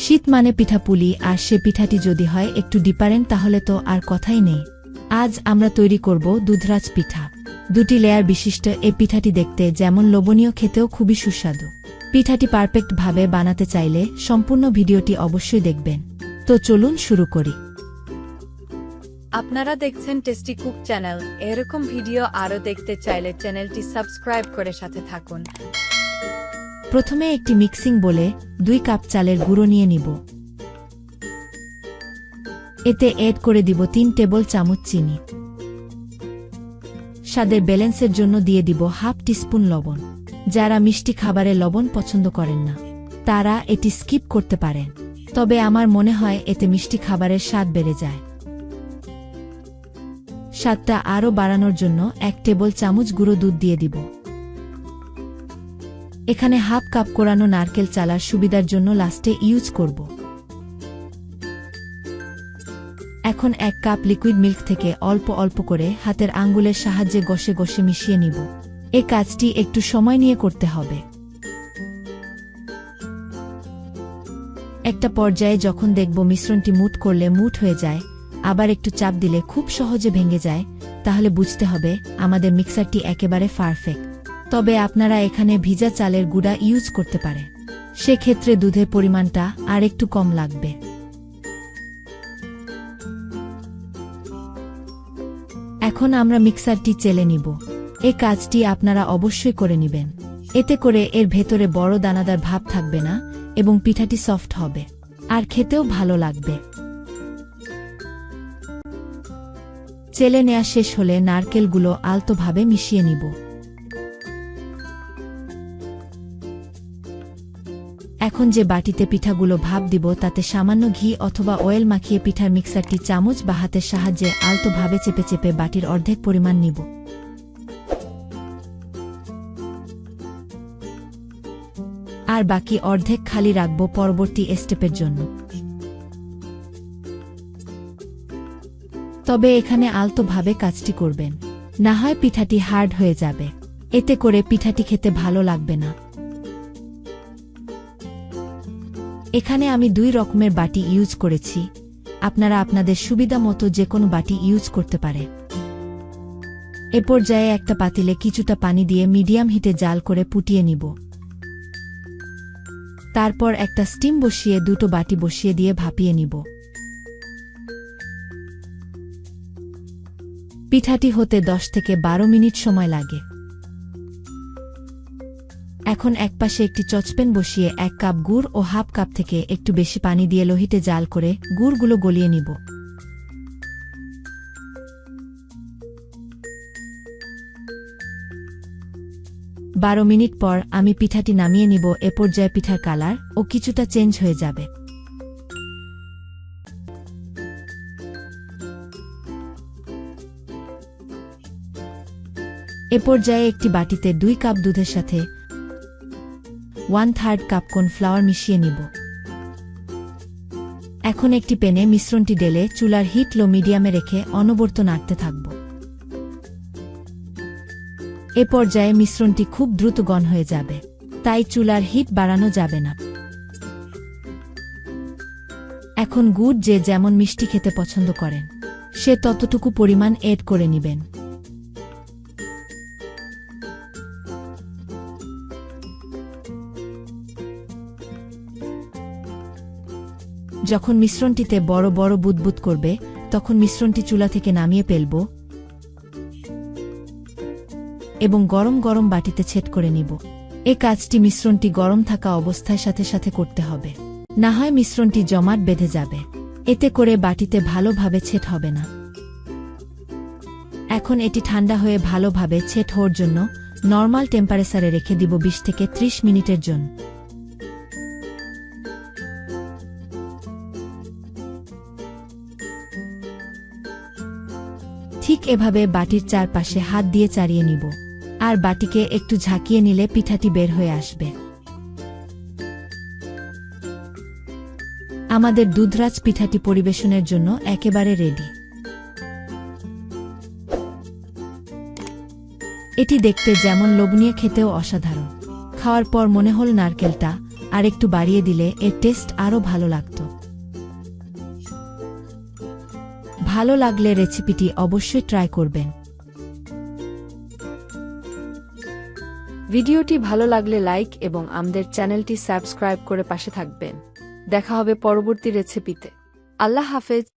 শীত মানে পিঠাপুলি, আর সে পিঠাটি যদি হয় একটু ডিফারেন্ট তাহলে তো আর কথাই নেই। আজ আমরা তৈরি করব দুধরাজ পিঠা। 2টি লেয়ার বিশিষ্ট এই পিঠাটি দেখতে যেমন লোভনীয়, খেতেও খুবই সুস্বাদু। পিঠাটি পারফেক্ট ভাবে বানাতে চাইলে সম্পূর্ণ ভিডিওটি অবশ্যই দেখবেন। তো চলুন শুরু করি। আপনারা দেখছেন টেস্টি কুক চ্যানেল। এরকম ভিডিও আরও দেখতে চাইলে চ্যানেলটি সাবস্ক্রাইব করে সাথে থাকুন। প্রথমে একটি মিক্সিং বলে 2 কাপ চালের গুঁড়ো নিয়ে নিব। এতে এড করে দিব 3 টেবিল চামচ চিনি। স্বাদের ব্যালেন্সের জন্য দিয়ে দিব হাফ টিস্পুন লবণ। যারা মিষ্টি খাবারে লবণ পছন্দ করেন না তারা এটি স্কিপ করতে পারেন, তবে আমার মনে হয় এতে মিষ্টি খাবারের স্বাদ বেড়ে যায়। স্বাদটা আরও বাড়ানোর জন্য 1 টেবিল চামচ গুঁড়ো দুধ দিয়ে দিব। এখানে হাফ কাপ কোরানো নারকেল চালার সুবিধার জন্য লাস্টে ইউজ করব। এখন 1 কাপ লিকুইড মিল্ক থেকে অল্প অল্প করে হাতের আঙ্গুলের সাহায্যে ঘষে ঘষে মিশিয়ে নিব। এই কাজটি একটু সময় নিয়ে করতে হবে। একটা পর্যায়ে যখন দেখব মিশ্রণটি মুঠ করলে মুঠ হয়ে যায়, আবার একটু চাপ দিলে খুব সহজে ভেঙে যায়, তাহলে বুঝতে হবে আমাদের মিক্সারটি একেবারে পারফেক্ট। তবে আপনারা এখানে ভিজা চালের গুঁড়া ইউজ করতে পারেন, সেক্ষেত্রে দুধের পরিমাণটা আর একটু কম লাগবে। এখন আমরা মিক্সারটি চেলে নিব। এই কাজটি আপনারা অবশ্যই করে নেবেন, এতে করে এর ভেতরে বড় দানাদার ভাব থাকবে না এবং পিঠাটি সফট হবে আর খেতেও ভালো লাগবে। চেলে নেওয়া শেষ হলে নারকেলগুলো আলতোভাবে মিশিয়ে নিব। এখন যে বাটিতে পিঠাগুলো ভাপ দিব তাতে সামান্য ঘি অথবা অয়েল মাখিয়ে পিঠার মিক্সারটি চামচ বা হাতের সাহায্যে আলতোভাবে চেপে চেপে বাটির অর্ধেক পরিমাণ নিব। আর বাকি অর্ধেক খালি রাখব পরবর্তী স্টেপের জন্য। তবে এখানে আলতোভাবে কাজটি করবেন, না হয় পিঠাটি হার্ড হয়ে যাবে, এতে করে পিঠাটি খেতে ভালো লাগবে না। এখানে আমি 2 রকমের বাটি ইউজ করেছি, আপনারা আপনাদের সুবিধা মতো যে কোনো বাটি ইউজ করতে পারে। এ পর্যায়ে একটা পাতিলে কিছুটা পানি দিয়ে মিডিয়াম হিটে জাল করে ফুটিয়ে নিব। তারপর একটা স্টিম বসিয়ে 2টো বাটি বসিয়ে দিয়ে ভাপিয়ে নিব। পিঠাটি হতে 10 থেকে 12 মিনিট সময় লাগে। এখন একপাশে একটি চচপেন বসিয়ে 1 কাপ গুড় ও হাফ কাপ থেকে একটু বেশি পানি দিয়ে লোহিতে জাল করে গুড়গুলো গলিয়ে নিব। বারো মিনিট পর আমি পিঠাটি নামিয়ে নিব। এ পর্যায়ে পিঠার কালার ও কিছুটা চেঞ্জ হয়ে যাবে। এ পর্যায়ে একটি বাটিতে 2 কাপ দুধের সাথে 1/3 কাপ কর্নফ্লাওয়ার মিশিয়ে নিব। এখন একটি প্যানে মিশ্রণটি ঢেলে চুলার হিট লো মিডিয়ামে রেখে অনবরত নাড়তে থাকব। এ পর্যায়ে মিশ্রণটি খুব দ্রুত ঘন হয়ে যাবে, তাই চুলার হিট বাড়ানো যাবে না। এখন গুড় যে যেমন মিষ্টি খেতে পছন্দ করেন সে ততটুকু পরিমাণ এড করে নেবেন। যখন মিশ্রণটিতে বড় বড় বুদবুদ করবে তখন মিশ্রণটি চুলা থেকে নামিয়ে ফেলব এবং গরম গরম বাটিতে ছেট করে নিব। এ কাজটি মিশ্রণটি গরম থাকা অবস্থায় সাথে সাথে করতে হবে, না হয় মিশ্রণটি জমাট বেঁধে যাবে, এতে করে বাটিতে ভালোভাবে ছেট হবে না। এখন এটি ঠান্ডা হয়ে ভালোভাবে ছেট হওয়ার জন্য নরমাল টেম্পারেচারে রেখে দিব 20 থেকে 30 মিনিটের জন্য। ঠিক এভাবে বাটির চারপাশে হাত দিয়ে চাড়িয়ে নিব, আর বাটিকে একটু ঝাঁকিয়ে নিলে পিঠাটি বের হয়ে আসবে। আমাদের দুধরাজ পিঠাটি পরিবেশনের জন্য একেবারে রেডি। এটি দেখতে যেমন লোভনীয়, খেতেও অসাধারণ। খাওয়ার পর মনে হল নারকেলটা আর একটু বাড়িয়ে দিলে এর টেস্ট আরও ভালো লাগত। ভালো লাগলে রেসিপিটি অবশ্যই ট্রাই করবেন। ভিডিওটি ভালো লাগলে লাইক এবং আমাদের চ্যানেলটি সাবস্ক্রাইব করে পাশে থাকবেন। দেখা হবে পরবর্তী রেসিপিতে। আল্লাহ হাফেজ।